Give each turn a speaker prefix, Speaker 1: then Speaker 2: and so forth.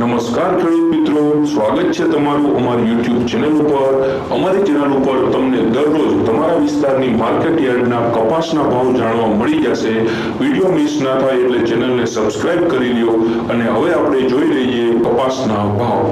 Speaker 1: નમસ્કાર ખેડૂત મિત્રો, સ્વાગત છે તમારું અમારી YouTube ચેનલ ઉપર। અમારી ચેનલ ઉપર તમને દરરોજ તમારા વિસ્તારની માર્કેટ યાર્ડના કપાસના ભાવ જાણવા મળી જશે। વિડિયો મિસ ના થાય એટલે ચેનલને સબસ્ક્રાઇબ કરી લ્યો। અને હવે આપણે જોઈ લઈએ કપાસના ભાવ।